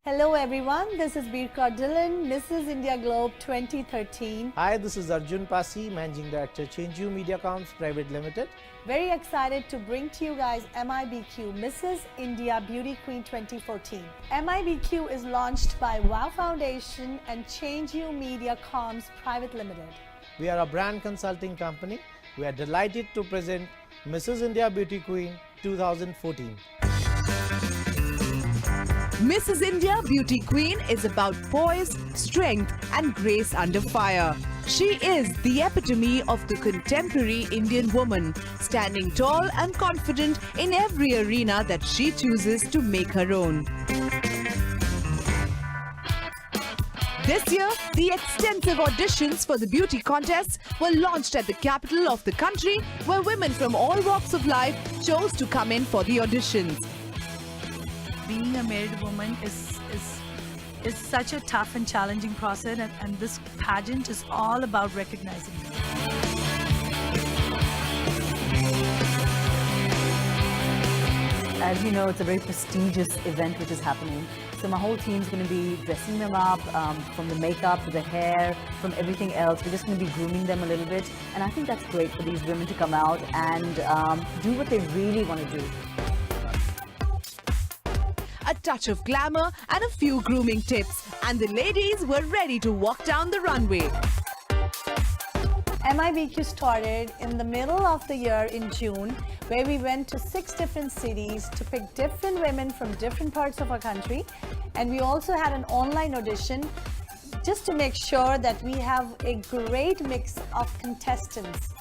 Hello everyone, this is Dhillon, Mrs. India Globe 2013. Hi, this is Arjun Pasi, Managing Director, Change You Mediacoms Private Limited. Very excited to bring to you guys MIBQ, Mrs. India Beauty Queen 2014. MIBQ is launched by WOW Foundation and Change You Mediacoms Private Limited. We are a brand consulting company. We are delighted to present Mrs. India Beauty Queen 2014. Mrs. India Beauty Queen is about poise, strength and grace under fire. She is the epitome of the contemporary Indian woman, standing tall and confident in every arena that she chooses to make her own. This year, the extensive auditions for the beauty contests were launched at the capital of the country, where women from all walks of life chose to come in for the auditions. Being a married woman is such a tough and challenging process, and this pageant is all about recognizing it. As you know, it's a very prestigious event which is happening. So my whole team's going to be dressing them up, from the makeup to the hair, from everything else. We're just going to be grooming them a little bit. And I think that's great for these women to come out and do what they really want to do. A touch of glamour and a few grooming tips, and the ladies were ready to walk down the runway. MIBQ started in the middle of the year in June, where we went to 6 different cities to pick different women from different parts of our country. And we also had an online audition just to make sure that we have a great mix of contestants.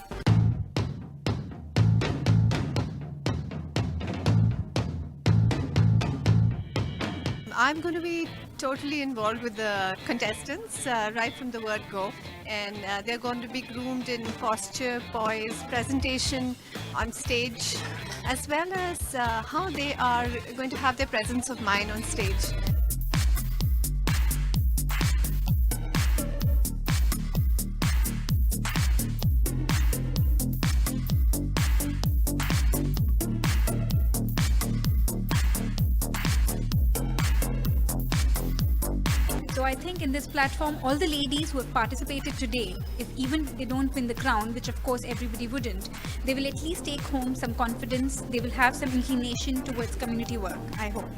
I'm going to be totally involved with the contestants right from the word go, and they're going to be groomed in posture, poise, presentation on stage, as well as how they are going to have their presence of mind on stage. So I think in this platform, all the ladies who have participated today, if even they don't win the crown, which of course everybody wouldn't, they will at least take home some confidence. They will have some inclination towards community work, I hope.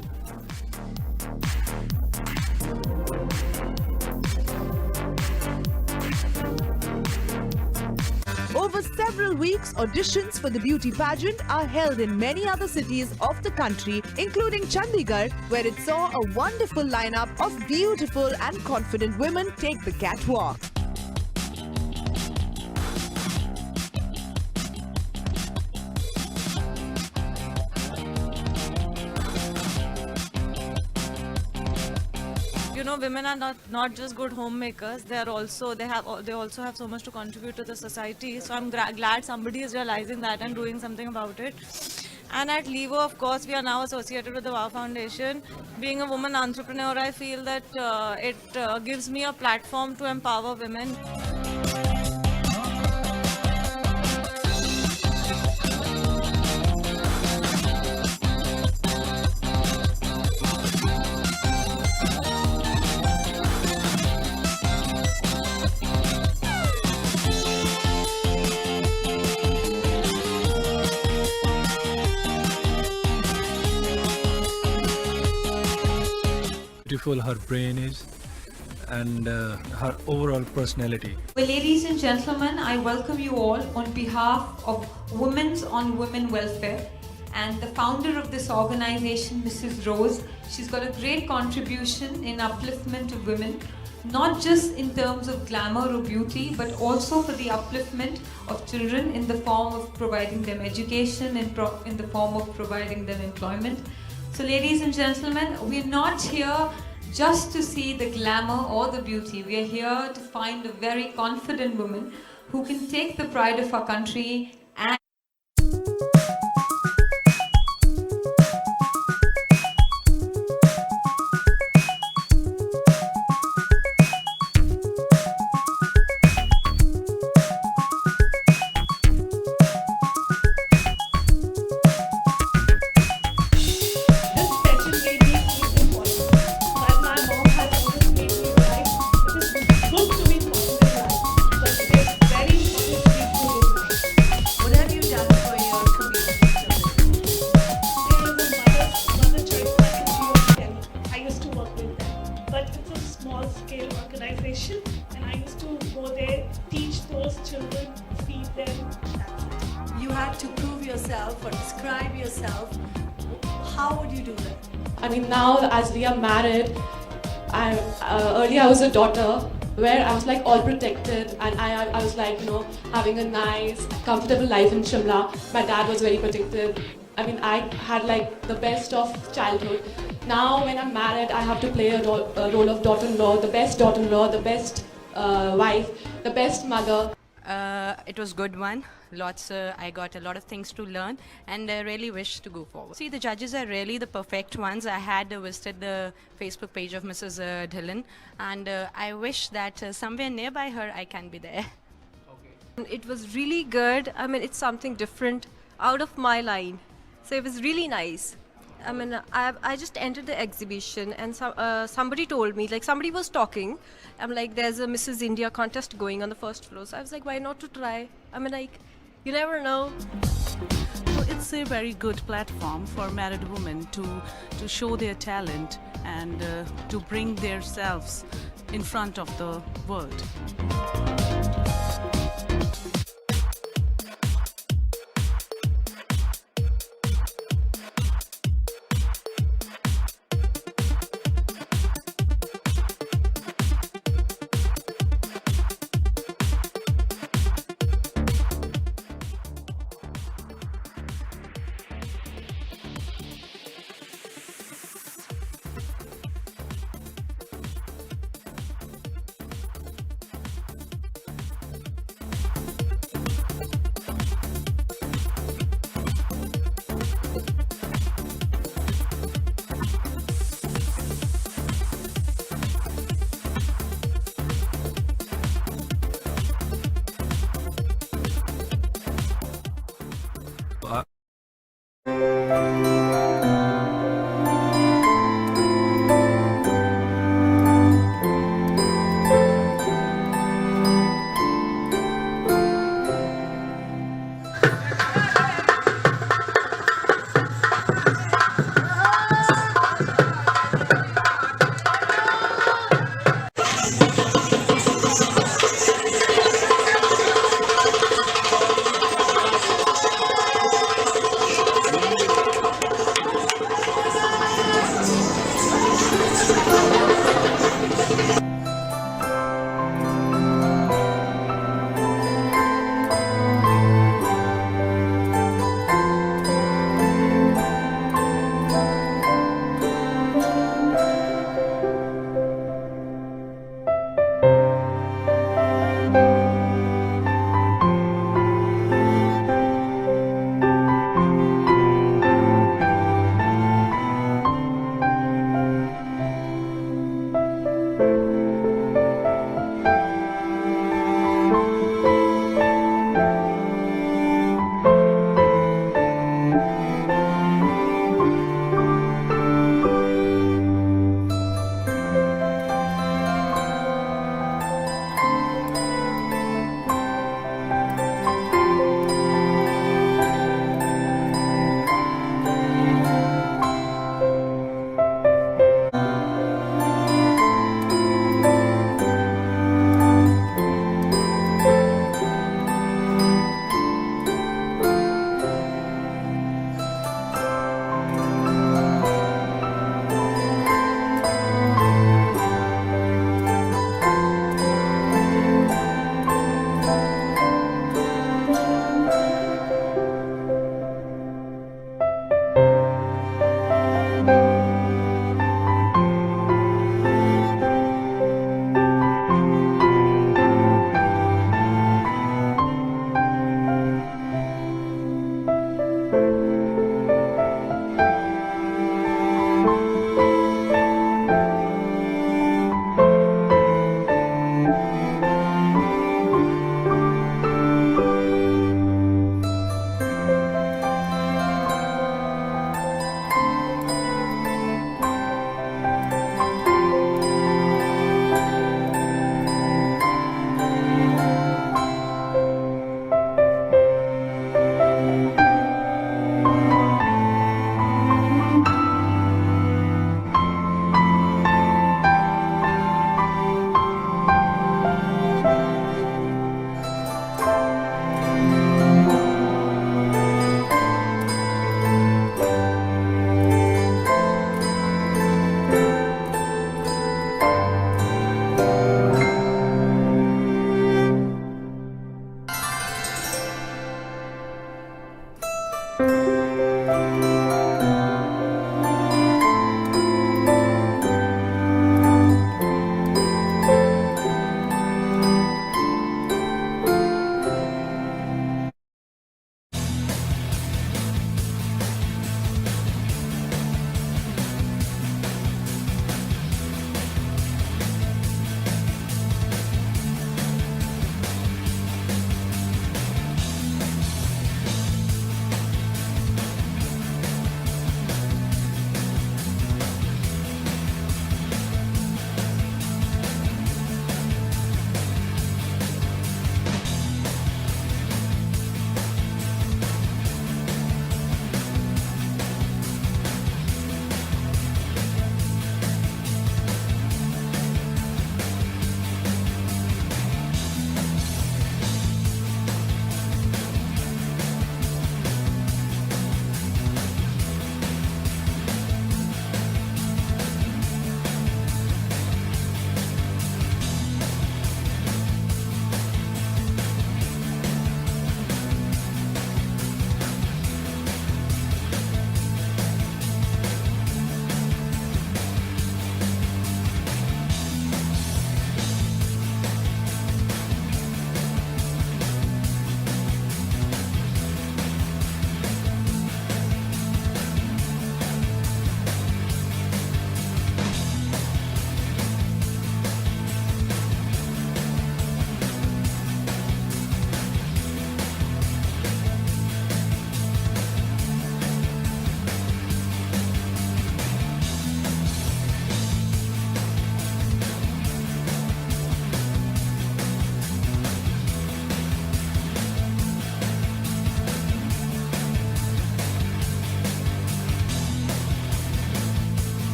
Over several weeks, auditions for the beauty pageant are held in many other cities of the country, including Chandigarh, where it saw a wonderful lineup of beautiful and confident women take the catwalk. You know, women are not just good homemakers. They also have so much to contribute to the society. So I'm glad somebody is realizing that and doing something about it. And at Levo, of course, we are now associated with the WOW Foundation. Being a woman entrepreneur, I feel that it gives me a platform to empower women. Beautiful her brain is and her overall personality. Well, ladies and gentlemen, I welcome you all on behalf of Women's on Women Welfare and the founder of this organization, Mrs. Rose. She's got a great contribution in upliftment of women, not just in terms of glamour or beauty, but also for the upliftment of children in the form of providing them education and in the form of providing them employment. So ladies and gentlemen, we're not here just to see the glamour or the beauty. We are here to find a very confident woman who can take the pride of our country and yourself or describe yourself, how would you do that? I mean, now as we are married, earlier I was a daughter where I was like all protected, and I was like, you know, having a nice, comfortable life in Shimla. My dad was very protective. I mean, I had like the best of childhood. Now when I'm married, I have to play a role of daughter-in-law, the best wife, the best mother. It was good one. I got a lot of things to learn, and I really wish to go forward. See, the judges are really the perfect ones. I had visited the Facebook page of Mrs. Dhillon, and I wish that somewhere nearby her I can be there. It was really good. I mean, it's something different, out of my line. So it was really nice. I mean, I just entered the exhibition, and somebody told me, like somebody was talking. I'm like, there's a Mrs. India contest going on the first floor. So I was like, why not to try? I mean, like, you never know. So it's a very good platform for married women to show their talent and to bring themselves in front of the world.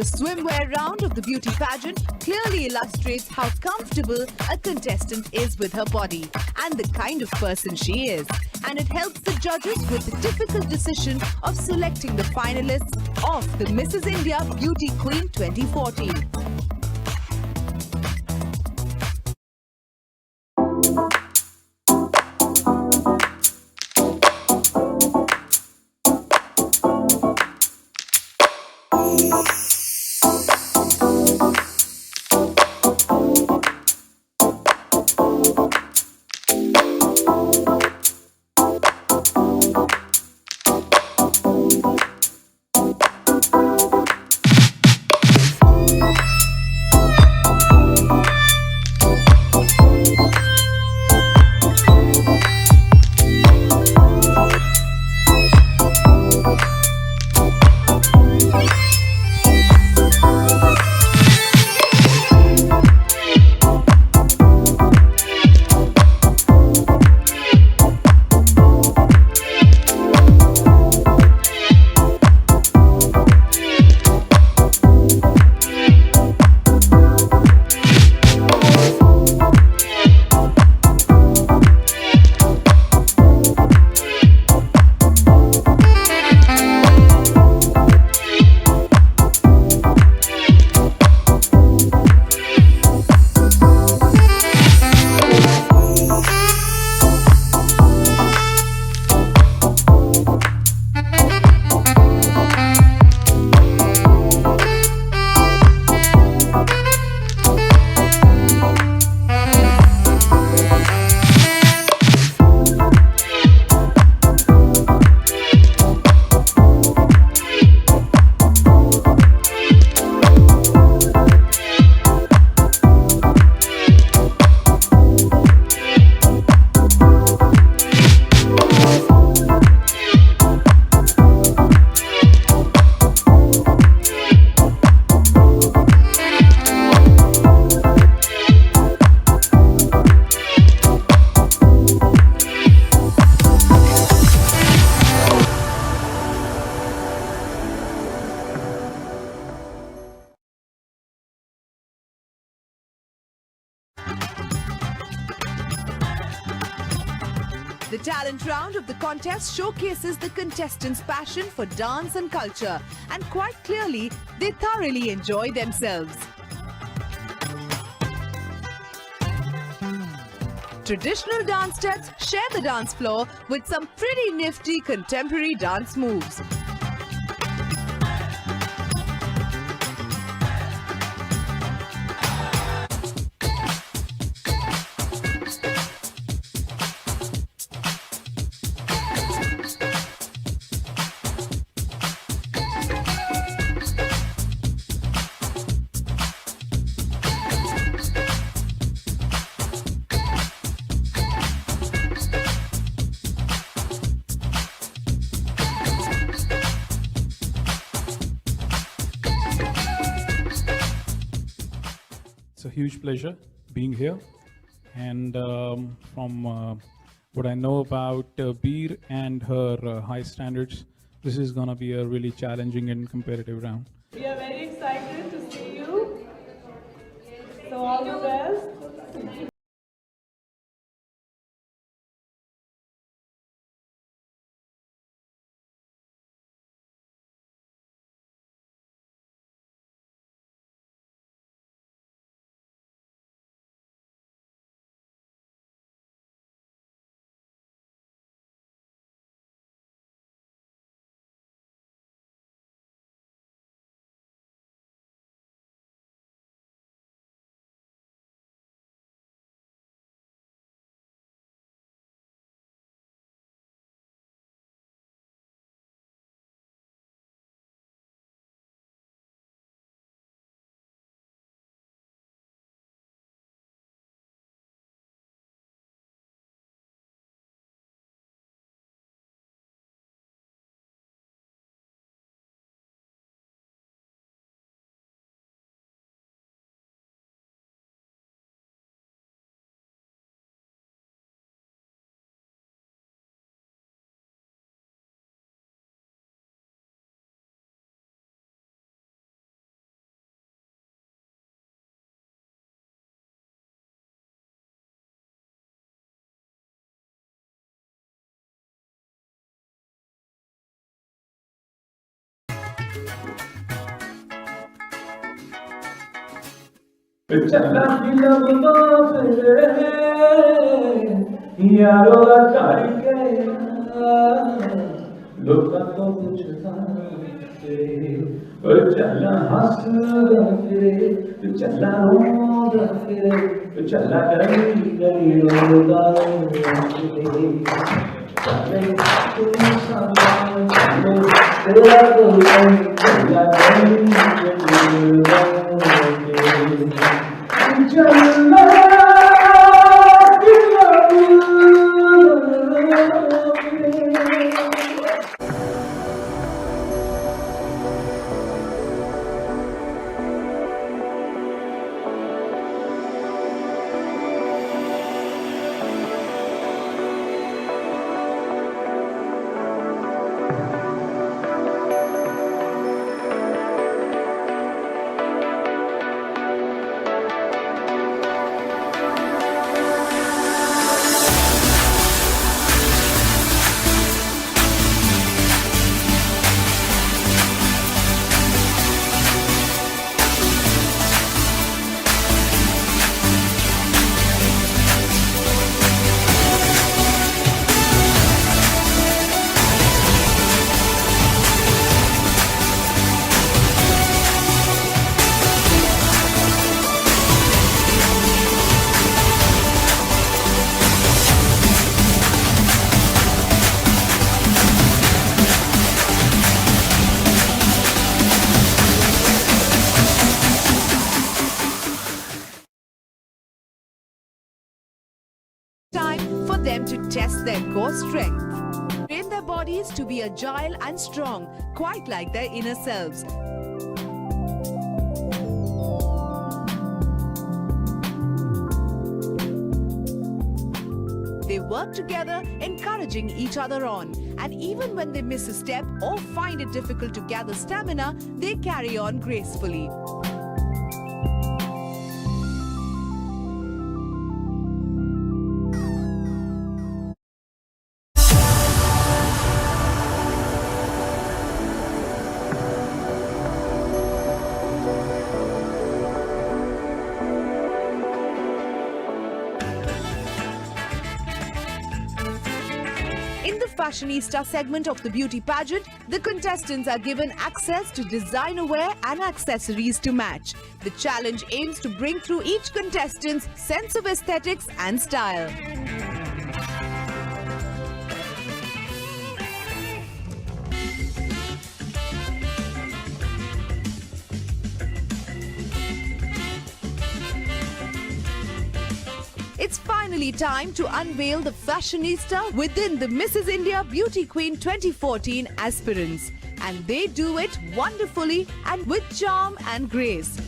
The swimwear round of the beauty pageant clearly illustrates how comfortable a contestant is with her body and the kind of person she is. And it helps the judges with the difficult decision of selecting the finalists of the Mrs. India Beauty Queen 2014. talent round of the contest showcases the contestants' passion for dance and culture, and quite clearly, they thoroughly enjoy themselves. Traditional dance steps share the dance floor with some pretty nifty contemporary dance moves. It's a huge pleasure being here, and from what I know about Beer and her high standards, this is going to be a really challenging and competitive round. We are very excited to see you. So all the best. Time for them to test their core strength. Train their bodies to be agile and strong, quite like their inner selves. They work together, encouraging each other on. And even when they miss a step or find it difficult to gather stamina, they carry on gracefully. Fashionista segment of the beauty pageant, the contestants are given access to designer wear and accessories to match. The challenge aims to bring through each contestant's sense of aesthetics and style. It's finally time to unveil the fashionista within the Mrs. India Beauty Queen 2014 aspirants. And they do it wonderfully and with charm and grace.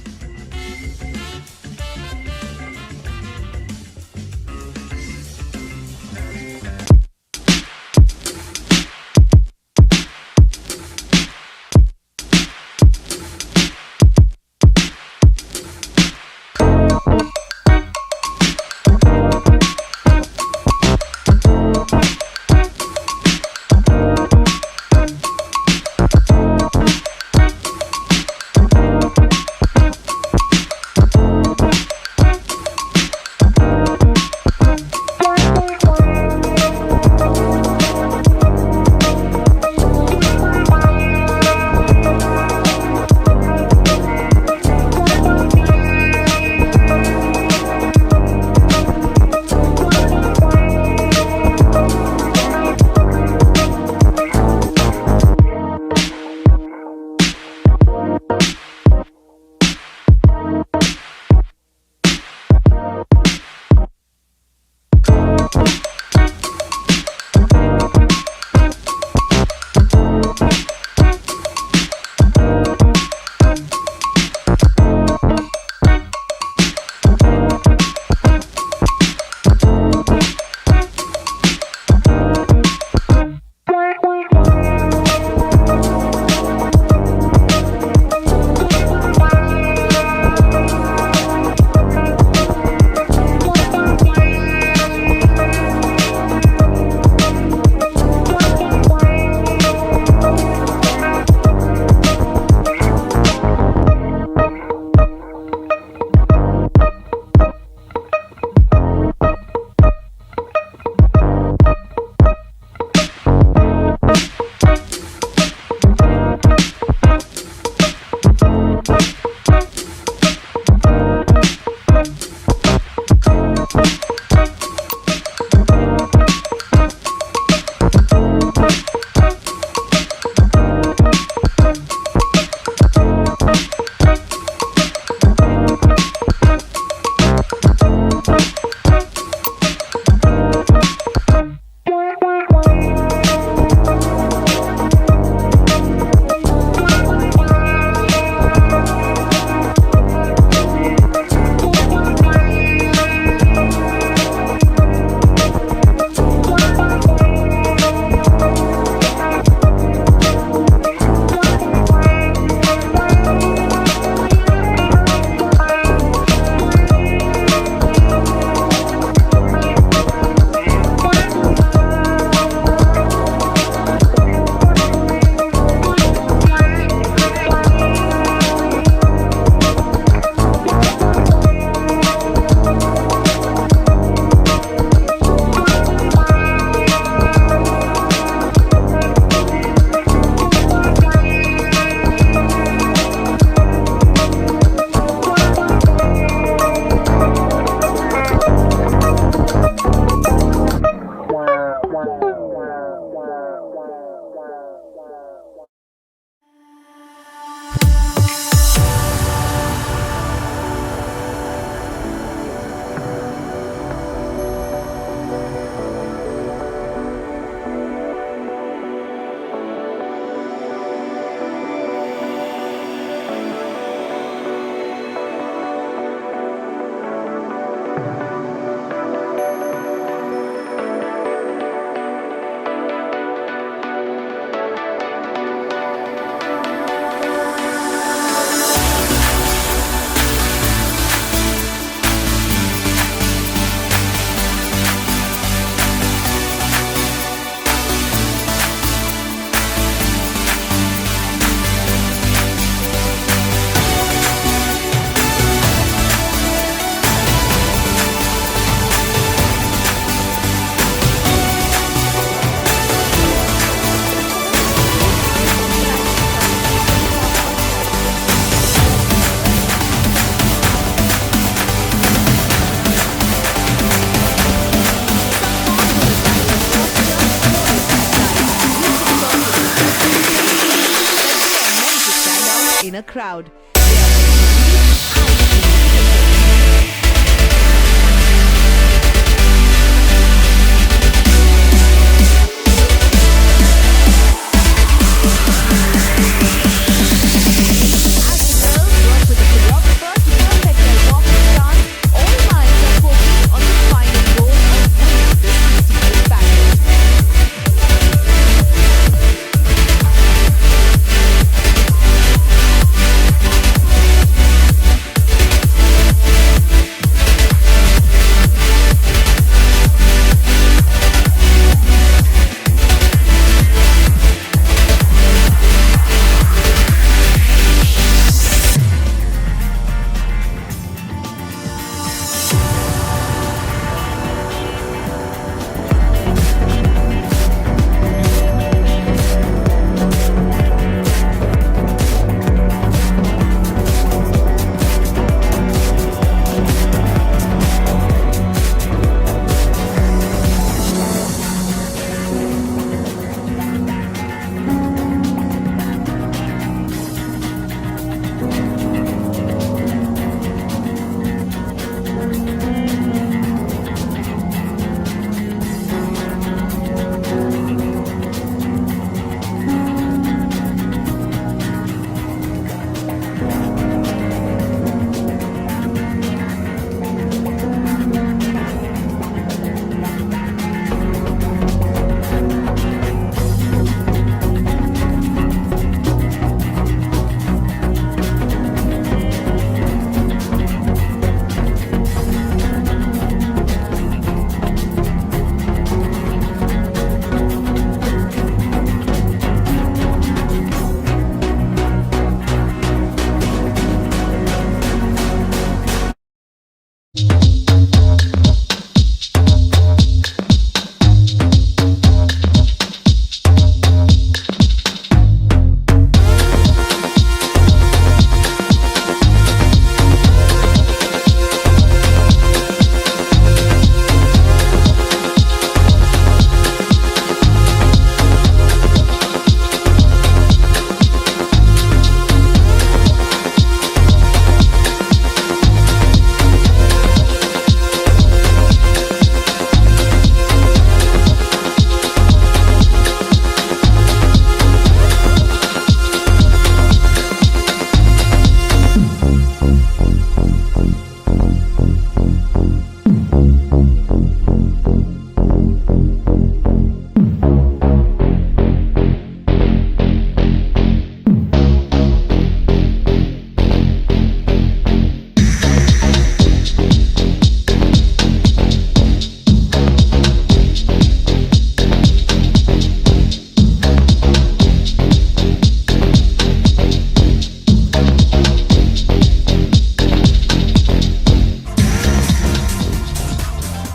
in a crowd.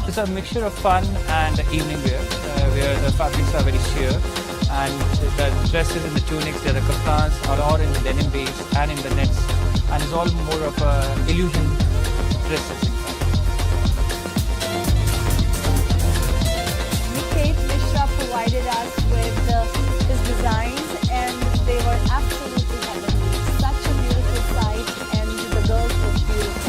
It's a mixture of fun and evening wear, where the fabrics are very sheer, and the dresses and the tunics, the kaftans are all in the denim base and in the nets, and it's all more of a illusion dresses. Kate Mishra provided us with his designs, and they were absolutely heavenly. Such a beautiful sight, and the girls were beautiful.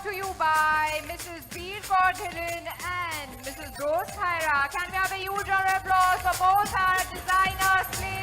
to you by Mrs. Dhillon and Mrs. Rose Khaira. Can we have a huge round of applause for both our designers, please?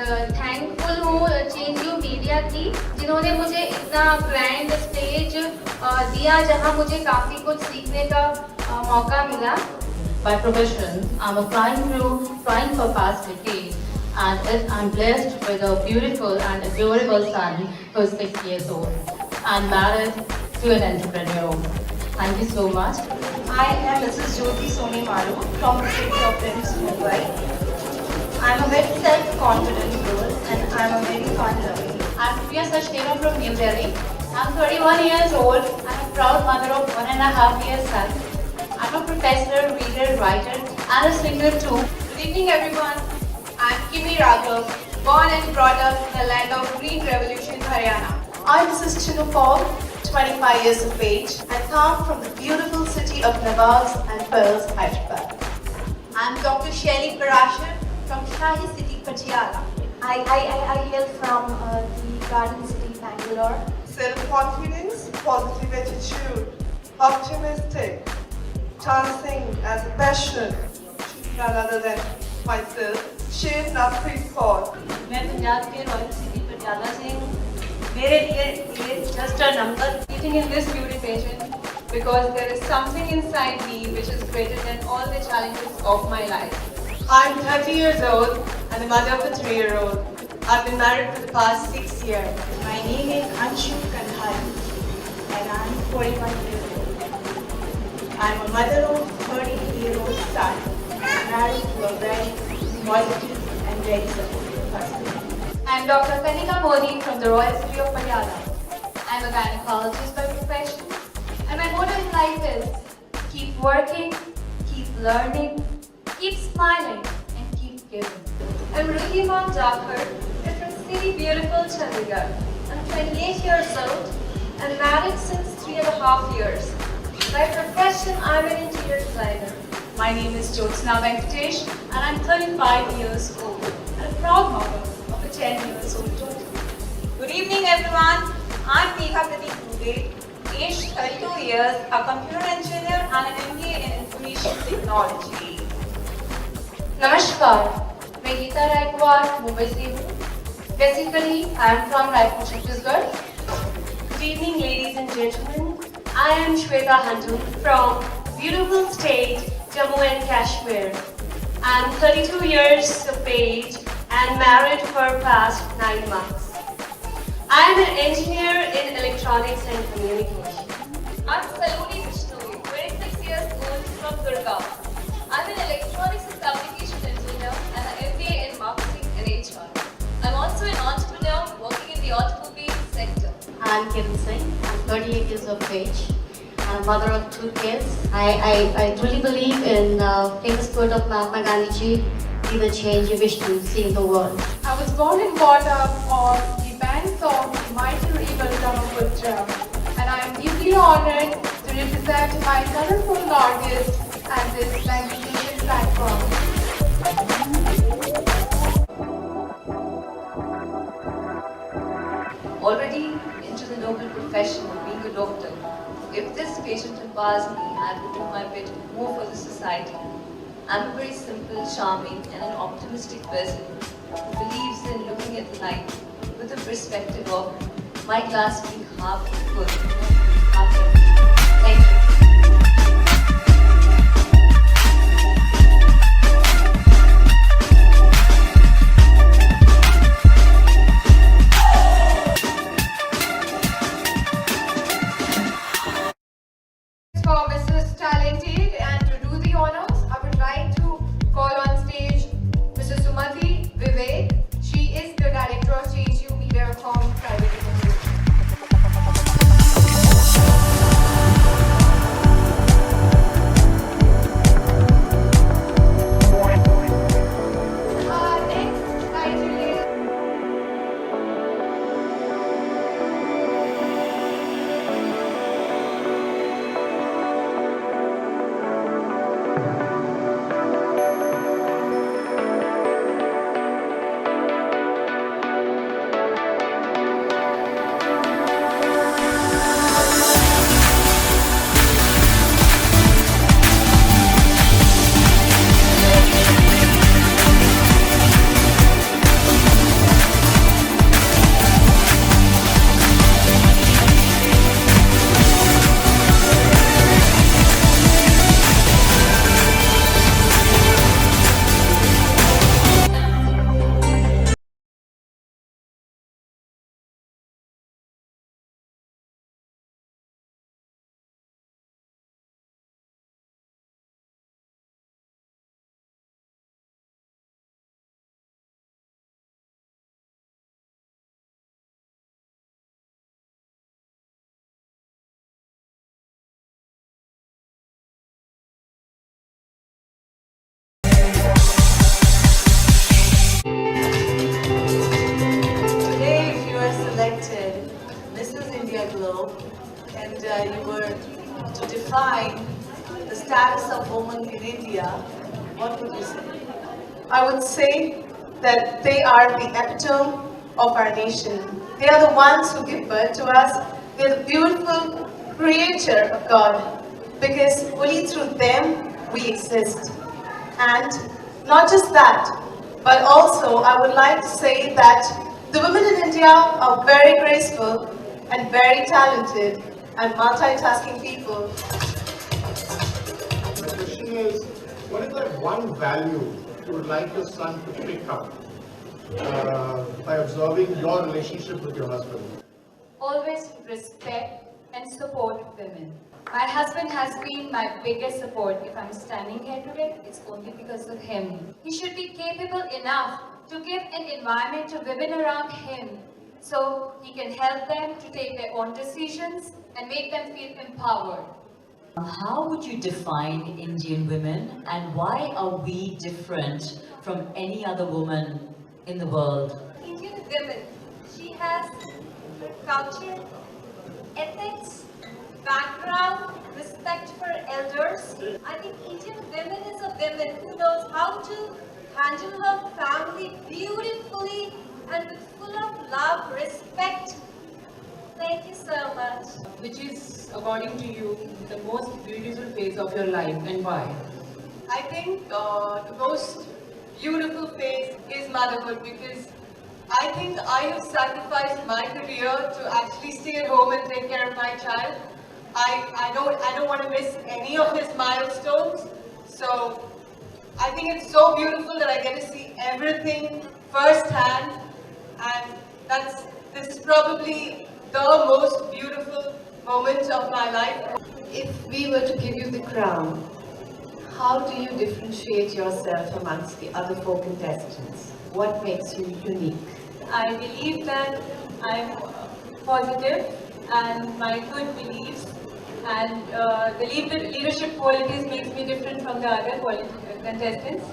Thankful हूँ change you media की जिन्होंने मुझे इतना grand stage दिया जहाँ मुझे काफ़ी कुछ सीखने का मौका मिला. By profession, I'm a flying crew flying for past decades, and I'm blessed with a beautiful and adorable son who is 6 years old and married to an entrepreneur. Thank you so much. I am Mrs. Jyoti Soni Maru from the city of Prince, Mumbai. I'm a very self-confident girl and I'm a very fun-loving. I'm Priya Sachdeva from New Delhi. I'm 31 years old. I'm a proud mother of 1.5 years son. I'm a professor, reader, writer, and a singer too. Good evening, everyone. I'm Kimi Raghav, born and brought up in the land of Green Revolution, Haryana. I'm Mrs. Chinu Paul, 25 years of age. I come from the beautiful city of Nawaz and Pearls, Hyderabad. I'm Dr. Shelly Parashar from Shahi City, Patiala. I hail from the Garden City, Bangalore. Self-confidence, positive attitude, optimistic, dancing as a passion, none other than myself, Shane Nafri Kaur. मैं पंजाब के royal city Patiala से हूँ. मेरे लिए ये just a number. Sitting in this beauty pageant because there is something inside me which is greater than all the challenges of my life. I'm 30 years old and the mother of a 3-year-old. I've been married for the past 6 years. My name is Anshu Kandhari and I'm 41 years old. I'm a mother of a 30-year-old son and married to a very positive and very supportive husband. I'm Dr. Kanika Modi from the Royal City of Patiala. I'm a gynecologist by profession and my motto in life is keep working, keep learning, keep smiling and keep giving. I'm Ruhima Jakhar from city beautiful Chandigarh. I'm 28 years old and married since 3.5 years. By profession, I'm an interior designer. My name is Jyotsna Venkatesh and I'm 35 years old and a proud mother of a 10 years old daughter. Good evening everyone. I'm Megha Pradeep Dubey, aged 32 years, a computer engineer and an MBA in information technology. नमस्कार, मैं गीता रायकवाड़ मुंबई से हूँ. Basically, I am from Raipur, Chhattisgarh. Good evening, ladies and gentlemen. I am Shweta Handu from beautiful state Jammu and Kashmir. I am 32 years of age and married for past 9 months. I am an engineer in electronics and communication. I'm Saloni Vishnu, 26 years old from Gurgaon. I'm an electronics and communication engineer and an MBA in marketing and HR. I'm also an entrepreneur working in the automobile sector. I'm Kiran Singh. I'm 38 years of age. I'm a mother of 2 kids. I truly believe in famous quote of Mahatma Gandhi ji, be the change you wish to see in the world. I was born and brought up on the banks of the mighty river Brahmaputra, and I am deeply honored to represent my colorful Northeast at this magnificent platform. Already into the noble profession of being a doctor. If this patient empowers me, I will do my bit more for the society. I'm a very simple, charming and an optimistic person who believes in looking at life with the perspective of my glass being half full, half empty. Thank you. For Mrs. Talented, and to do the honors, I would like to call on stage you were to define the status of women in India, what would you say? I would say that they are the epitome of our nation. They are the ones who give birth to us. They are the beautiful creature of God, because only through them we exist. And not just that, but also I would like to say that the women in India are very graceful and very talented and multitasking people. My question is, what is that one value you would like your son to pick up by observing your relationship with your husband? Always respect and support women. My husband has been my biggest support. If I'm standing here today, it's only because of him. He should be capable enough to give an environment to women around him so he can help them to take their own decisions and make them feel empowered. How would you define Indian women, and why are we different from any other woman in the world? Indian women, she has culture, ethics, background, respect for elders. I think Indian women is a woman who knows how to handle her family beautifully and with full of love, respect. Thank you so much. Which is, according to you, the most beautiful phase of your life, and why? I think the most beautiful phase is motherhood, because I think I have sacrificed my career to actually stay at home and take care of my child. I don't want to miss any of his milestones. So I think it's so beautiful that I get to see everything firsthand, and this is probably the most beautiful moment of my life. If we were to give you the crown, how do you differentiate yourself amongst the other four contestants? What makes you unique? I believe that I'm positive and my good beliefs and the leadership qualities makes me different from the other contestants.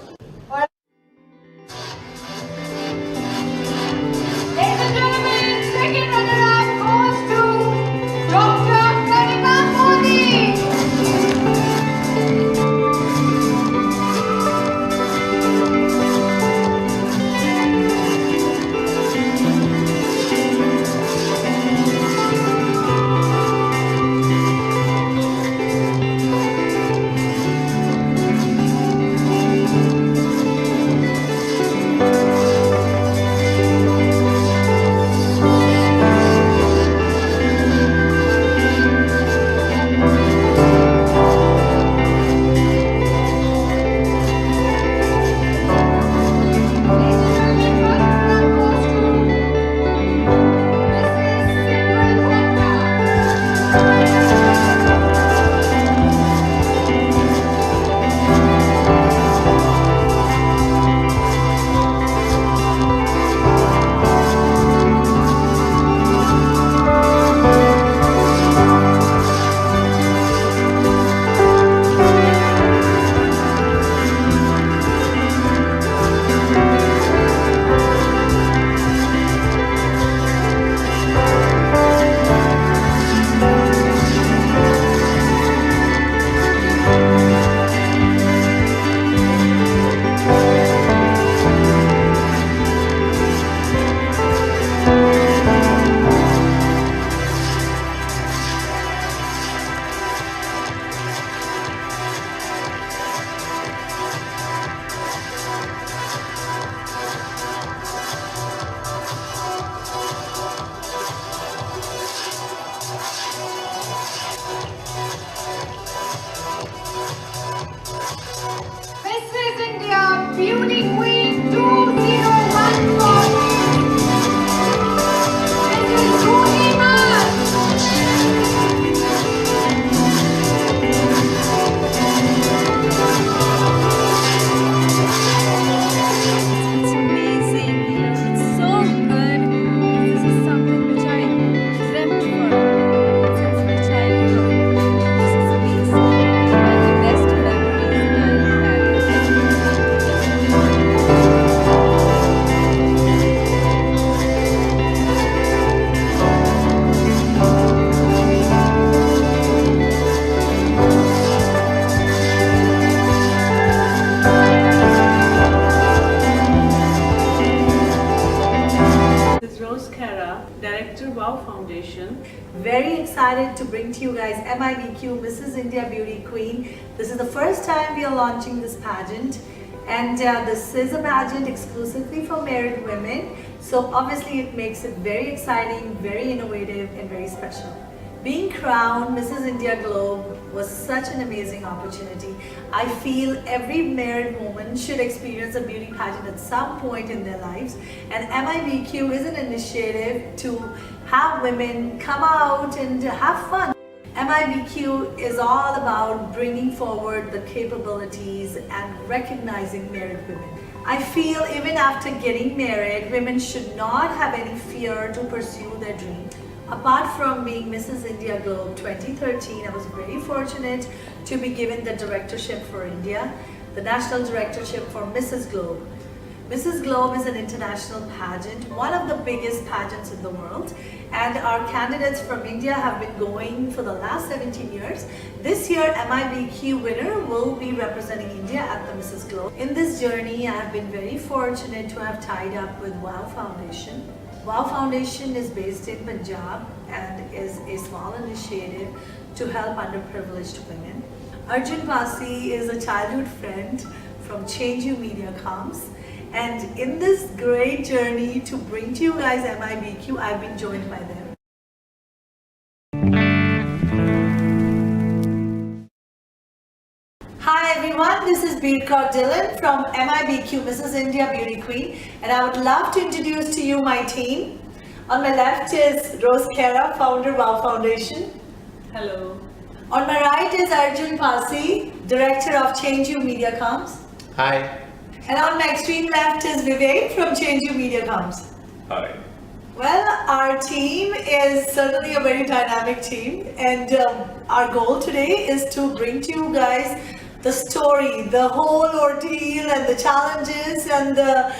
Ladies and gentlemen, second runner-up goes to Dr. Kanika Modi. Rose Kara, Director, WOW Foundation. Very excited to bring to you guys MIBQ Mrs. India Beauty Queen. This is the first time we are launching this pageant, and this is a pageant exclusively for married women. So obviously it makes it very exciting, very innovative and very special. Being crowned Mrs. India Globe was such an amazing opportunity. I feel every married woman should experience a beauty pageant at some point in their lives, and MIBQ is an initiative to have women come out and have fun. MIBQ is all about bringing forward the capabilities and recognizing married women. I feel even after getting married, women should not have any fear to pursue their dream. Apart from being Mrs. India Globe 2013, I was very fortunate to be given the directorship for India, the national directorship for Mrs. Globe. Mrs. Globe is an international pageant, one of the biggest pageants in the world, and our candidates from India have been going for the last 17 years. This year, MIBQ winner will be representing India at the Mrs. Globe. In this journey, I have been very fortunate to have tied up with WOW Foundation. WOW Foundation is based in Punjab and is a small initiative to help underprivileged women. Arjun Pasi is a childhood friend from Change You Media Coms, and in this great journey to bring to you guys MIBQ, I've been joined by them. Hi everyone, this is Dhillon from MIBQ Mrs. India Beauty Queen, and I would love to introduce to you my team. On my left is Rose Kara, founder WOW Foundation. Hello. On my right is Arjun Pasi, director of Change You Media Coms. Hi. And on my extreme left is Vivek from Change You Media Coms. Hi. Well, our team is certainly a very dynamic team, and our goal today is to bring to you guys the story, the whole ordeal and the challenges and the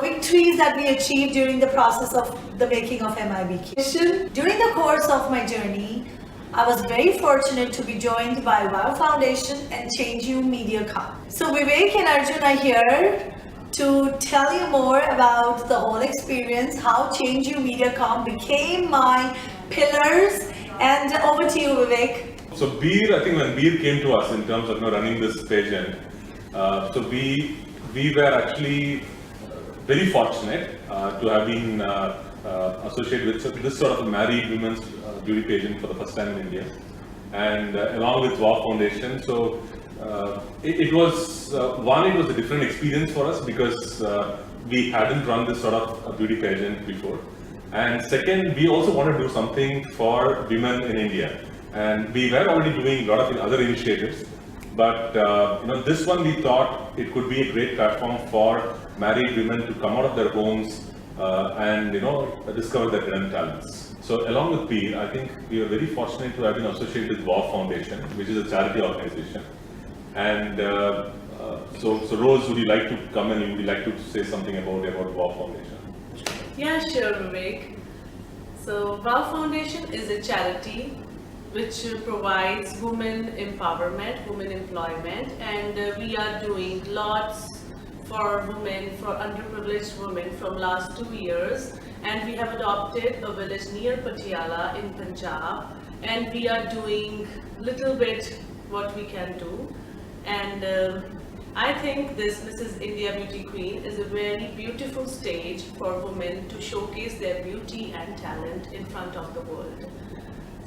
victories that we achieved during the process of the making of MIBQ. During the course of my journey, I was very fortunate to be joined by WOW Foundation and Change You Media Com. So Vivek and Arjun are here to tell you more about the whole experience, how Change You Media Com became my pillars, and over to you, Vivek. So Beer, I think when Beer came to us in terms of running this pageant, so we were actually very fortunate to have been associated with this sort of a married women's beauty pageant for the first time in India, and along with WOW Foundation. So it was a different experience for us because we hadn't run this sort of a beauty pageant before, and second, we also want to do something for women in India. And we were already doing a lot of other initiatives, but this one we thought it could be a great platform for married women to come out of their homes and discover their hidden talents. So along with Beer, I think we are very fortunate to have been associated with WOW Foundation, which is a charity organization. And so Rose, would you like to come and would you like to say something about WOW Foundation? Yeah, sure, Vivek. So WOW Foundation is a charity which provides women empowerment, women employment, and we are doing lots for women, for underprivileged women from last 2 years, and we have adopted a village near Patiala in Punjab, and we are doing little bit what we can do, and I think this Mrs. India Beauty Queen is a very beautiful stage for women to showcase their beauty and talent in front of the world.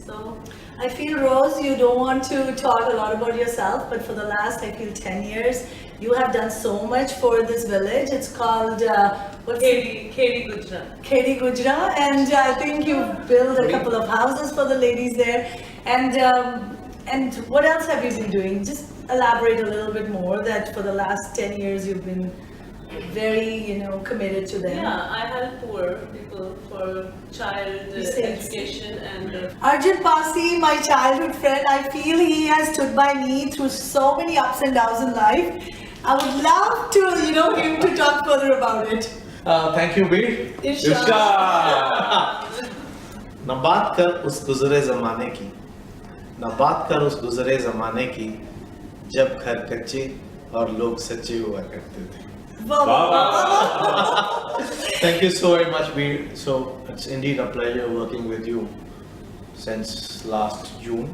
So I feel, Rose, you don't want to talk a lot about yourself, but for the last, I feel, 10 years, you have done so much for this village. It's called Kheri Gujra. Kheri Gujra, and I think you've built a couple of houses for the ladies there. And what else have you been doing? Just elaborate a little bit more that for the last 10 years you've been very, committed to them. Yeah, I help poor people for child education and... Arjun Pasi, my childhood friend, I feel he has stood by me through so many ups and downs in life. I would love to, him to talk further about it. Thank you, Veer. Isha. न बात कर उस गुजरे जमाने की, न बात कर उस गुजरे जमाने की, जब घर कच्चे और लोग सच्चे हुआ करते थे. Thank you so very much, Veer. So it's indeed a pleasure working with you since last June.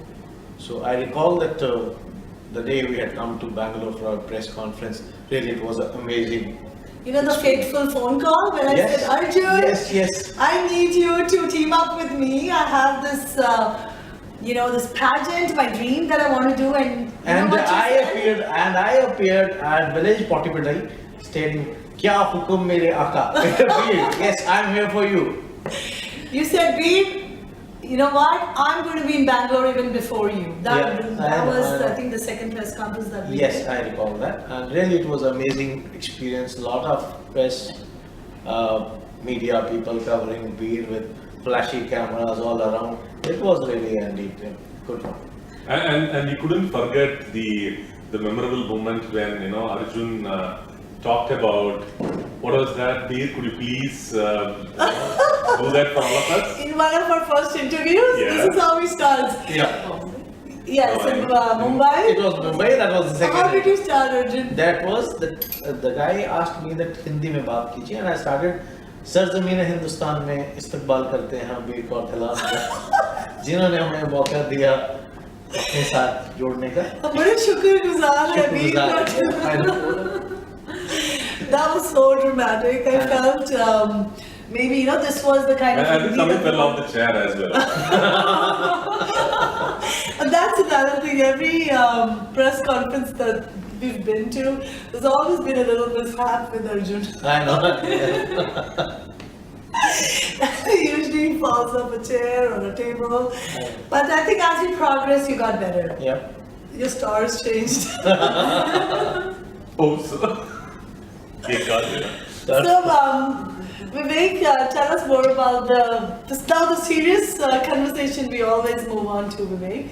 So I recall that the day we had come to Bangalore for our press conference, really it was amazing. You know the fateful phone call when I said, Arjun, yes. I need you to team up with me. I have this, this pageant, my dream that I want to do, and I appeared at Village Potipidai stating, "Kya hukum mere aka?" Yes, I'm here for you. You said, Veer, you know what? I'm going to be in Bangalore even before you. That was, I think, the second press conference that we did. Yes, I recall that. And really, it was an amazing experience. A lot of press, media people covering Veer with flashy cameras all around. It was really indeed good one. And you couldn't forget the memorable moment when Arjun talked about what was that, Veer? Could you please do that for all of us? In one of our first interviews, this is how we start. Yes, in Mumbai. It was Mumbai, that was the second. How did you start, Arjun? That was, the guy asked me that Hindi mein baat kijiye, and I started, सरज़मीन Hindustan में इस्तकबाल करते हैं हम वीर कौर दिलान का, जिन्होंने हमें मौका दिया अपने साथ जोड़ने का. बड़े शुक्रगुजार हैं वीर Kaur. That was so dramatic. I felt maybe this was the kind of. I think somebody fell off the chair as well. And that's another thing. Every press conference that we've been to, there's always been a little mishap with Arjun. I know. He usually falls off a chair or a table. But I think as you progress, you got better. Yeah. Your stars changed. So, Vivek, tell us more about the serious conversation we always move on to, Vivek.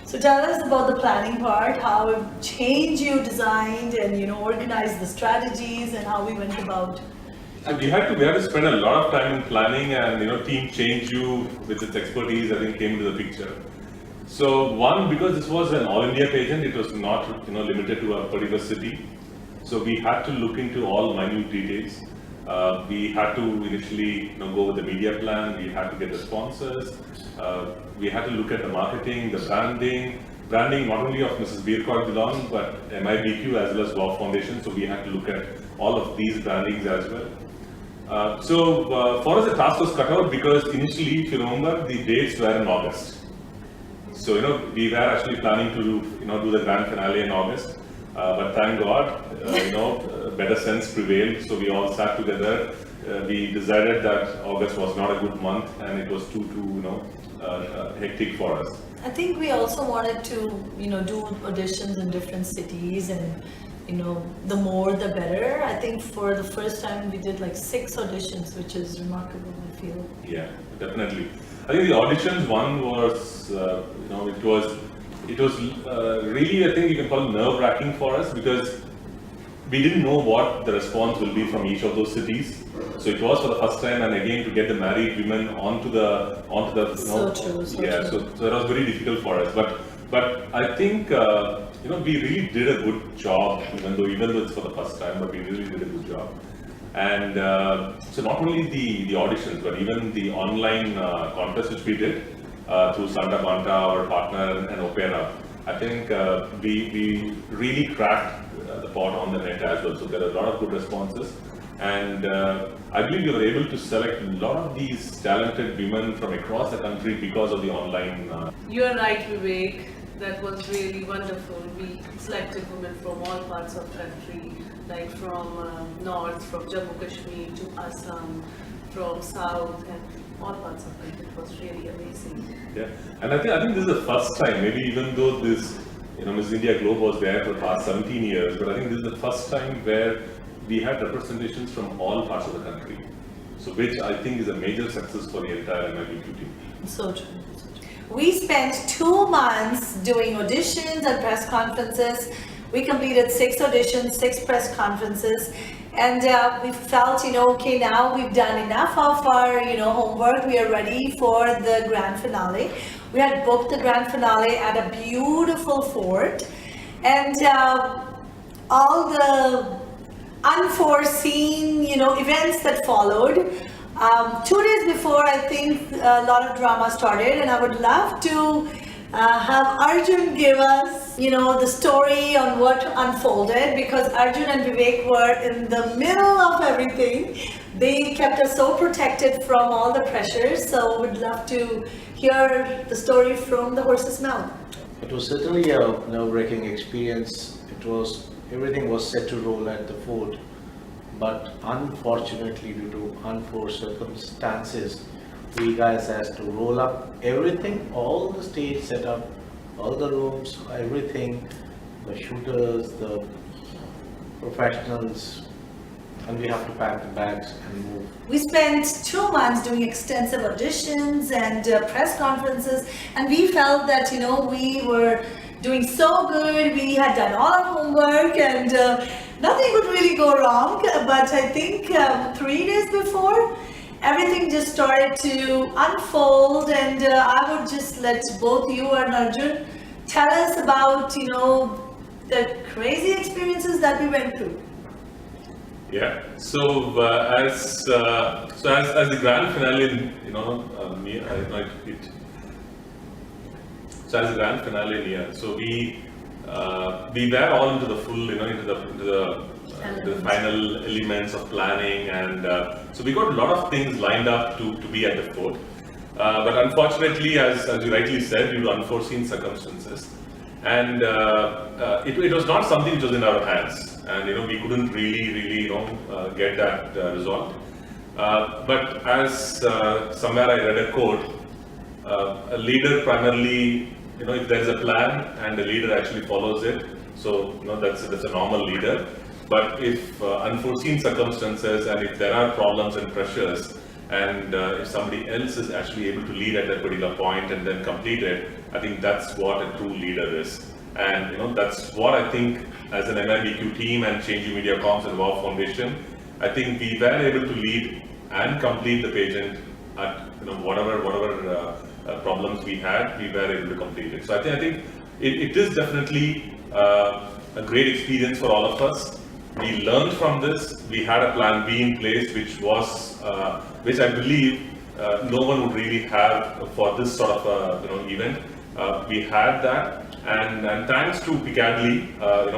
So tell us about the planning part, how change you designed and organized the strategies and how we went about. So we had to spend a lot of time in planning, and team change you with its expertise I think came into the picture. So one, because this was an all India pageant, it was not limited to a particular city. So we had to look into all minute details. We had to initially go with the media plan, we had to get the sponsors, we had to look at the marketing, the branding not only of Mrs. Veer Kaur Dhillon but MIBQ as well as WOW Foundation, so we had to look at all of these brandings as well. So for us the task was cut out because initially, if you remember, the dates were in August. So we were actually planning to do the grand finale in August. But thank God, better sense prevailed. So we all sat together. We decided that August was not a good month, and it was too hectic for us. I think we also wanted to, do auditions in different cities, and the more the better. I think for the first time we did like 6 auditions, which is remarkable, I feel. Yeah, definitely. I think the auditions one was, it was really, I think you can call it nerve-wracking for us because we didn't know what the response will be from each of those cities. So it was for the first time, and again to get the married women onto the So true. So that was very difficult for us. But I think we really did a good job, even though it's for the first time, but we really did a good job. And so not only the auditions, but even the online contest which we did through Santa Quanta, our partner, and Opera. I think we really cracked the pot on the net as well. So there are a lot of good responses. And I believe we were able to select a lot of these talented women from across the country because of the online. You are right, Vivek. That was really wonderful. We selected women from all parts of the country, like from north, from Jammu Kashmir to Assam, from south, and all parts of the country. It was really amazing. Yeah, and I think this is the first time, maybe even though this, Miss India Globe was there for the past 17 years, but I think this is the first time where we had representations from all parts of the country. So which I think is a major success for the entire MIBQ team. So true. We spent 2 months doing auditions and press conferences. We completed 6 auditions, 6 press conferences, and we felt, okay, now we've done enough of our, homework. We are ready for the grand finale. We had booked the grand finale at a beautiful fort, and all the unforeseen, events that followed. 2 days before, I think a lot of drama started, and I would love to have Arjun give us, the story on what unfolded, because Arjun and Vivek were in the middle of everything. They kept us so protected from all the pressures, so we'd love to hear the story from the horse's mouth. It was certainly a nerve-wracking experience. Everything was set to roll at the fort, but unfortunately, due to unforced circumstances, we guys had to roll up everything, all the stage setup, all the rooms, everything, the shooters, the professionals, and we have to pack the bags and move. We spent 2 months doing extensive auditions and press conferences, and we felt that, we were doing so good, we had done all our homework, and nothing would really go wrong. But I think 3 days before, everything just started to unfold, and I would just let both you and Arjun tell us about, the crazy experiences that we went through. Yeah. So as the grand finale, so as the grand finale near, so we were all into the full, into the final elements of planning, and so we got a lot of things lined up to be at the fort. But unfortunately, as you rightly said, due to unforeseen circumstances, and it was not something which was in our hands, and we couldn't really get that resolved. But as somewhere I read a quote, a leader primarily, if there is a plan and the leader actually follows it, so that's a normal leader. But if unforeseen circumstances, and if there are problems and pressures, and if somebody else is actually able to lead at that particular point and then complete it, I think that's what a true leader is. And that's what I think as an MIBQ team and Changing Media Comms and WOW Foundation, I think we were able to lead and complete the pageant at whatever problems we had, we were able to complete it. So I think it is definitely a great experience for all of us. We learned from this. We had a plan B in place, which I believe no one would really have for this sort of event. We had that, and thanks to Piccadilly,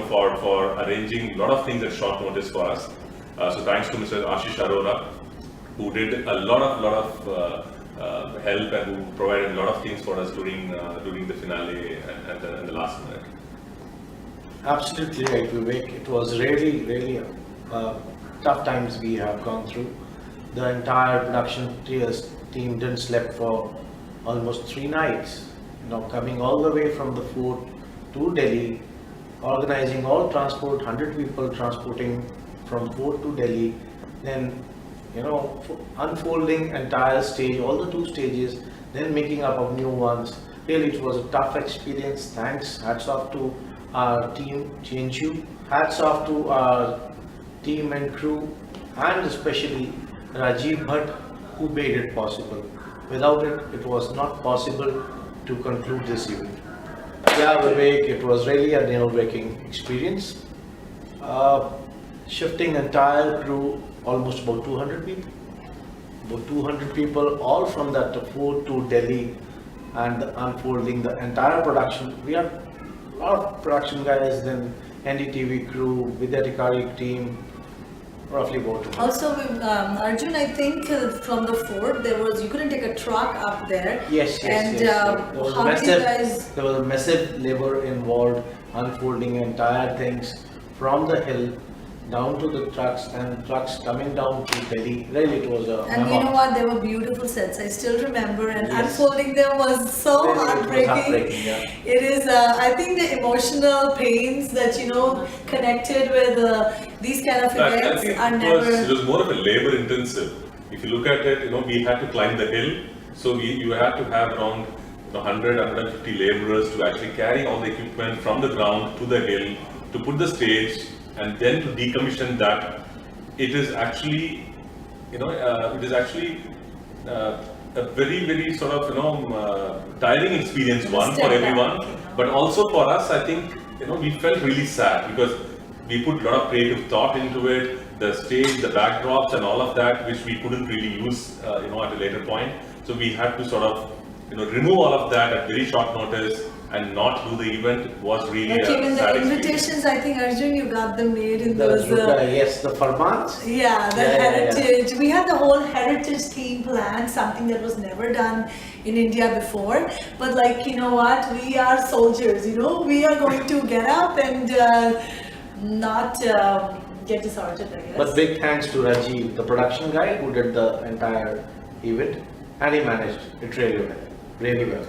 for arranging a lot of things at short notice for us. So thanks to Mr. Ashish Arora, who did a lot of help and who provided a lot of things for us during the finale and the last minute. Absolutely right, Vivek. It was really tough times we have gone through. The entire production team didn't sleep for almost 3 nights. Coming all the way from the fort to Delhi, organizing all transport, 100 people transporting from fort to Delhi, then unfolding entire stage, all the 2 stages, then making up of new ones. Really, it was a tough experience. Thanks, hats off to our team, Change. Hats off to our team and crew, and especially Rajiv Bhatt, who made it possible. Without it, it was not possible to conclude this event. Yeah, Vivek, it was really a nerve-wracking experience. Shifting entire crew, almost about 200 people. About 200 people, all from that fort to Delhi, and unfolding the entire production. We had a lot of production guys, then NDTV crew, Vidya Tikari team, roughly about 200. Also, Arjun, I think from the fort, you couldn't take a truck up there. Yes. There was a massive labor involved, unfolding entire things from the hill down to the trucks, and trucks coming down to Delhi. Really, it was a... And you know what? They were beautiful sets. I still remember, and unfolding them was so really, heartbreaking. Yeah. It is, I think, the emotional pains that, connected with these kind of events are never... It was more of a labor intensive. If you look at it, we had to climb the hill. So you had to have around 100-150 laborers to actually carry all the equipment from the ground to the hill, to put the stage, and then to decommission that. It is actually, a very sort of, tiring experience, one for everyone, but also for us, I think, we felt really sad, because we put a lot of creative thought into it, the stage, the backdrops and all of that, which we couldn't really use, at a later point. So we had to sort of, remove all of that at very short notice and not do the event was really like even sad the experience. invitations, I think Arjun, you got them made in The those. yes, the formats. Yeah, the heritage. We had the whole heritage theme planned, something that was never done in India before. But like, you know what? We are soldiers, we are going to get up and not get disheartened, I guess. But big thanks to Rajiv, the production guy who did the entire event, and he managed it really well. Really well.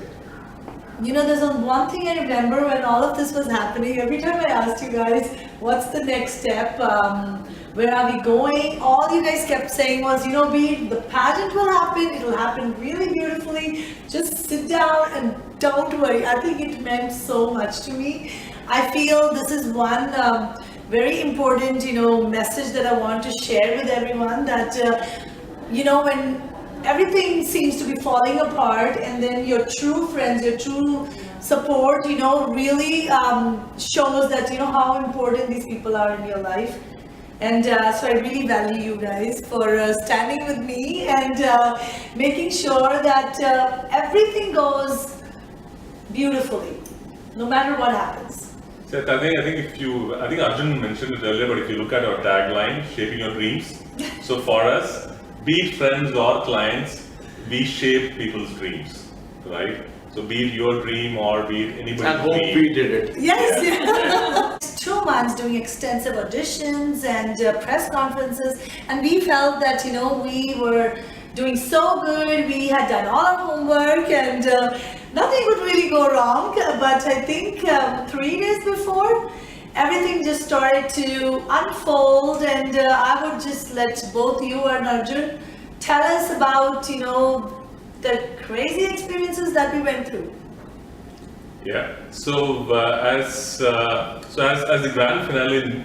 There's one thing I remember when all of this was happening. Every time I asked you guys, what's the next step? Where are we going? All you guys kept saying was, the pageant will happen. It'll happen really beautifully. Just sit down and don't worry. I think it meant so much to me. I feel this is one very important, message that I want to share with everyone, that, when everything seems to be falling apart and then your true friends, your true support, really shows that, how important these people are in your life. And so I really value you guys for standing with me and making sure that everything goes beautifully, no matter what happens. So I think Arjun mentioned it earlier, but if you look at our tagline, shaping your dreams. So for us, be it friends or clients, we shape people's dreams, right? So be it your dream or be it anybody's dream. And hope we did it. Yes, yeah. 2 months doing extensive auditions and press conferences, and we felt that, we were doing so good, we had done all our homework and nothing would really go wrong. But I think 3 days before, everything just started to unfold, and I would just let both you and Arjun tell us about, the crazy experiences that we went through. Yeah. So as the grand finale,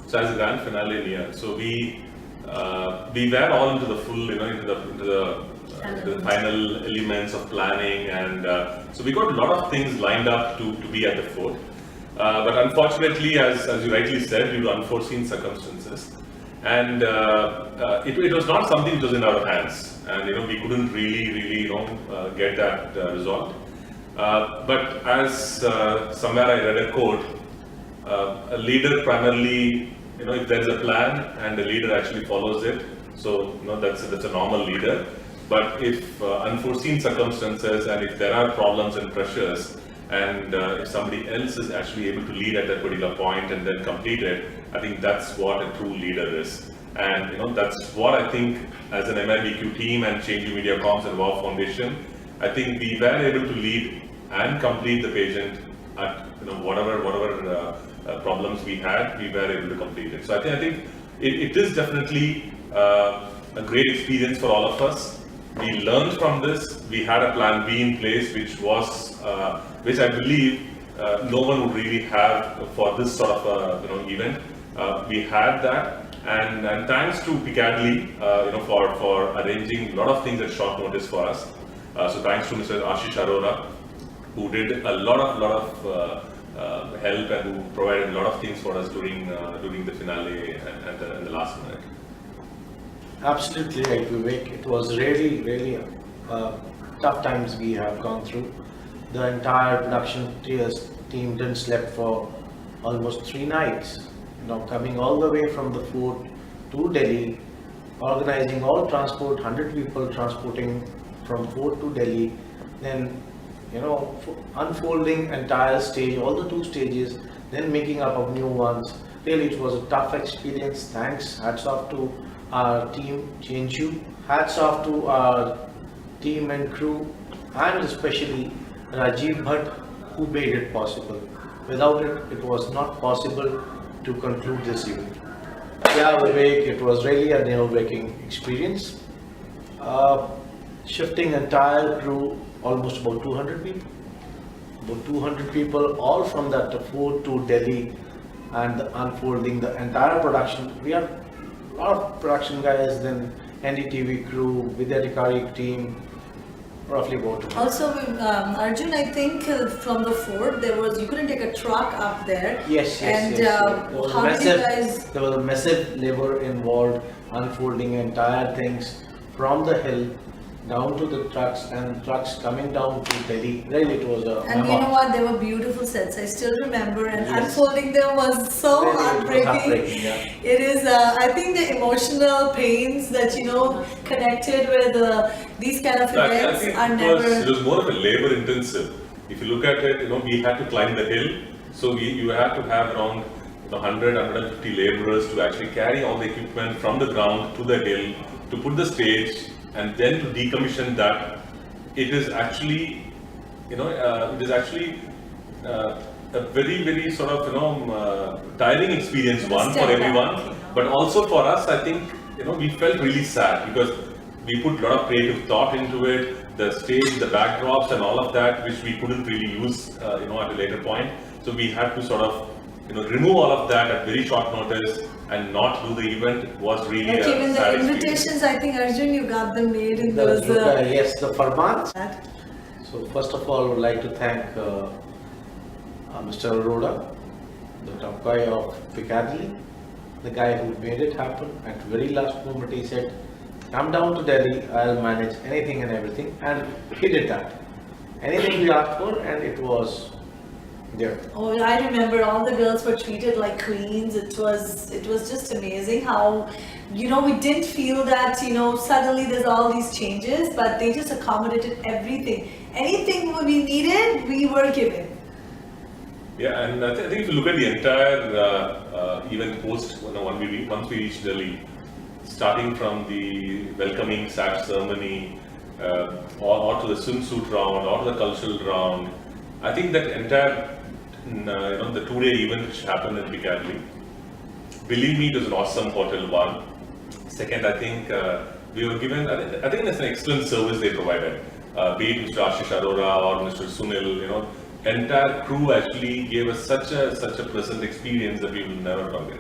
so as the grand finale near, so we were all into the full, into the final elements of planning, and so we got a lot of things lined up to be at the fort. But unfortunately, as you rightly said, due to unforeseen circumstances, and it was not something which was in our hands, and we couldn't really get that resolved. But as somewhere I read a quote, a leader primarily, if there is a plan and the leader actually follows it, so that's a normal leader. But if unforeseen circumstances and if there are problems and pressures, and if somebody else is actually able to lead at that particular point and then complete it, I think that's what a true leader is. And that's what I think as an MIBQ team and Change Media Comms and WOW Foundation, I think we were able to lead and complete the pageant at whatever problems we had, we were able to complete it. So I think it is definitely a great experience for all of us. We learned from this. We had a plan B in place, which I believe no one would really have for this sort of event. We had that, and thanks to Piccadilly, for arranging a lot of things at short notice for us. So thanks to Mr. Ashish Arora, who did a lot of help and who provided a lot of things for us during the finale and the last minute. Absolutely right, Vivek. It was really tough times we have gone through. The entire production team didn't sleep for almost 3 nights. Coming all the way from the fort to Delhi, organizing all transport, 100 people transporting from fort to Delhi, then unfolding entire stage, all the 2 stages, then making up of new ones. Really, it was a tough experience. Thanks, hats off to our team, Change You. Hats off to our team and crew, and especially Rajiv Bhatt, who made it possible. Without it, it was not possible to conclude this event. Yeah, Vivek, it was really a nerve-wracking experience. Shifting entire crew, almost about 200 people. About 200 people, all from that fort to Delhi, and unfolding the entire production. We have a lot of production guys, then NDTV crew, Vidya Dikari team, roughly about 2 Also, Arjun, I think from the fort you couldn't take a truck up there. Yes. And how did you guys? There was a massive labor involved, unfolding entire things from the hill down to the trucks, and trucks coming down to Delhi. Really, it was a. And you know what? They were beautiful sets. I still remember, and unfolding them was so Really, heartbreaking. yeah. It is. I think the emotional pains that connected with these kind of events are never. It was more of a labor intensive. If you look at it, we had to climb the hill, so you had to have around 100-150 laborers to actually carry all the equipment from the ground to the hill to put the stage, and then to decommission that. It is actually, a very, very sort of, tiring experience, one, for everyone, but also for us. I think, we felt really sad because we put a lot of creative thought into it, the stage, the backdrops and all of that, which we couldn't really use, at a later point. So we had to sort of, remove all of that at very short notice and not do the event. Was really Like even sad the invitations, I think Arjun, you got them made in those. Yes, the Farmans. So first of all, I would like to thank Mr. Arora, the top guy of Piccadilly, the guy who made it happen. At the very last moment, he said, "Come down to Delhi. I'll manage anything and everything," and he did that. Anything we asked for, and it was there. Oh, I remember all the girls were treated like queens. It was just amazing how, we didn't feel that, suddenly there's all these changes, but they just accommodated everything. Anything we needed, we were given. Yeah, and I think if you look at the entire event post, once we reached Delhi, starting from the welcoming sash ceremony, or to the swimsuit round, or to the cultural round, I think that entire, the 2-day event which happened in Piccadilly, believe me, it was an awesome hotel, one. Second, I think we were given, I think that's an excellent service they provided. Be it Mr. Ashish Arora or Mr. Sunil, entire crew actually gave us such a pleasant experience that we will never forget.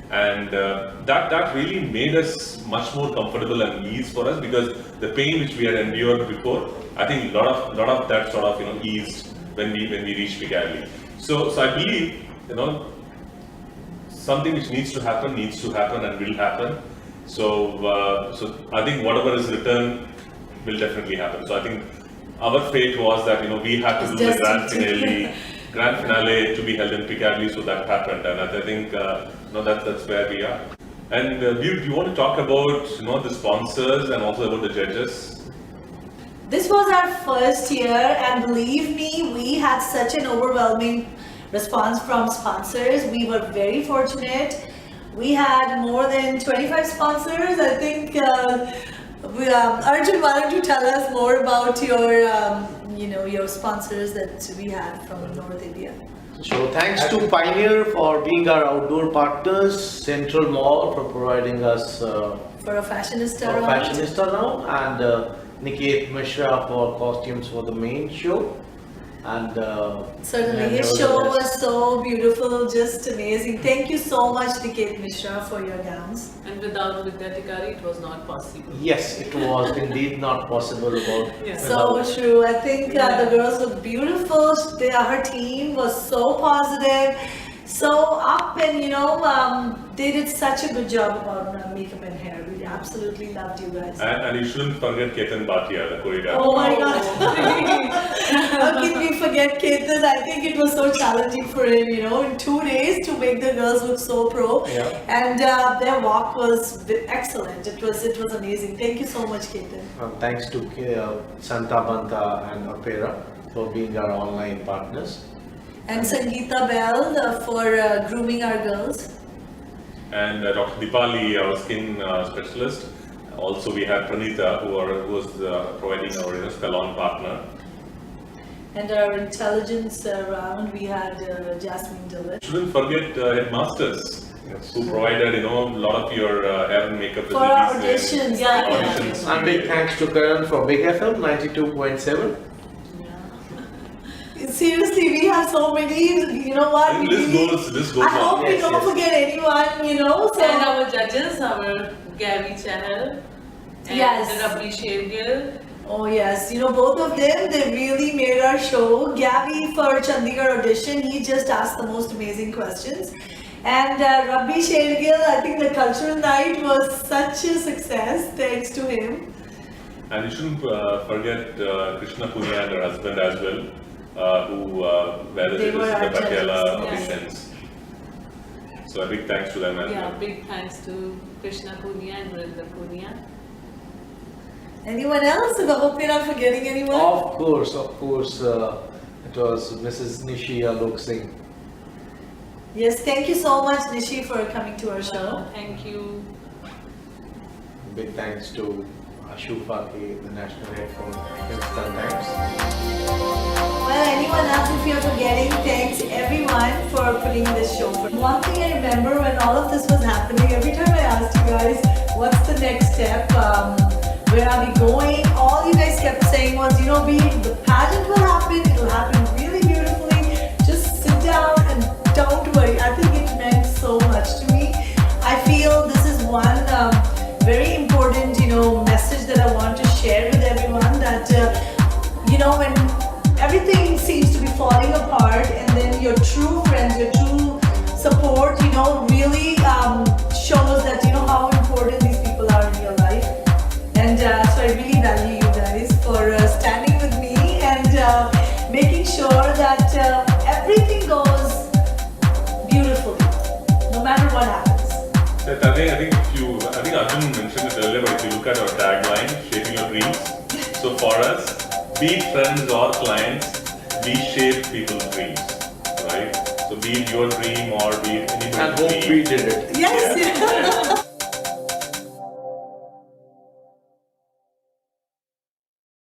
And that really made us much more comfortable and ease for us, because the pain which we had endured before, I think a lot of that sort of eased when we reached Piccadilly. So I believe something which needs to happen and will happen. So I think whatever is written will definitely happen. So I think our fate was that we had to do the grand finale to be held in Piccadilly, so that happened, and I think that's where we are. And do you want to talk about the sponsors and also about the judges? This was our first year, and believe me, we had such an overwhelming response from sponsors. We were very fortunate. We had more than 25 sponsors. I think, Arjun, why don't you tell us more about your sponsors that we had from North India? So thanks to Pioneer for being our outdoor partners, Central Mall for providing us for a fashionista round, and Niket Mishra for costumes for the main show. And certainly his show was so beautiful, just amazing. Thank you so much, Niket Mishra, for your gowns. And without Vidya Tikari, it was not possible. Yes, it was indeed not possible. So true. I think the girls look beautiful. Her team was so positive, so up, and they did such a good job about makeup and hair. We absolutely loved you guys. And you shouldn't forget Ketan Bhatia, the choreographer. Oh my God! How can we forget Ketan? I think it was so challenging for him, in 2 days to make the girls look so pro. Yeah. And their walk was excellent. It was amazing. Thank you so much, Ketan. Thanks to Santa Banta and Opera for being our online partners. And Sangeeta Bell for grooming our girls. And Dr. Dipali, our skin specialist. Also, we had Pranita, who was providing our salon partner. And our intelligence round, we had Jasmine Dhillon. Shouldn't forget Headmasters, who provided a lot of your hair and makeup for our auditions. And big thanks to Kaur for Big FM 92.7. Seriously, we have so many, you know what? This goes I hope we don't forget anyone, So. And our judges, our Gabby Chahal, and Rabbi Shergill, Oh yes, you know, both of them, they really made our show. Gabby for Chandigarh audition, he just asked the most amazing questions. And Rabbi Shergill, I think the cultural night was such a success thanks to him. And you shouldn't forget Krishna Punia and her husband as well, who were the judges in the Patiala auditions. So a big thanks to them as well. Yeah, big thanks to Krishna Punia and Vrinda Punia. Anyone else? I hope we're not forgetting anyone. Of course, it was Mrs. Nishi Alok Singh. Yes, thank you so much, Nishi, for coming to our show. Thank you. Big thanks to Ashu Faki, the national head from Hindustan Times. Well, anyone else, if you're forgetting, thanks everyone for putting this show. One thing I remember when all of this was happening, every time I asked you guys, what's the next step? Where are we going? All you guys kept saying was, you know, the pageant will happen, it'll happen really beautifully. Just sit down and don't worry. I think it meant so much to me. I feel this is one very important, you know, message that I want to share with everyone, that, you know, when everything seems to be falling apart and then your true friends, your true support, you know, really shows that, you know, how important these people are in your life. And so I really value you guys for standing with me and making sure that everything goes beautifully, no matter what happens. I think Arjun mentioned it earlier, but if you look at our tagline, shaping your dreams. So for us, be it friends or clients, we shape people's dreams, right? So be it your dream or be it anybody's dream. And hope we did it. Yes. Yeah.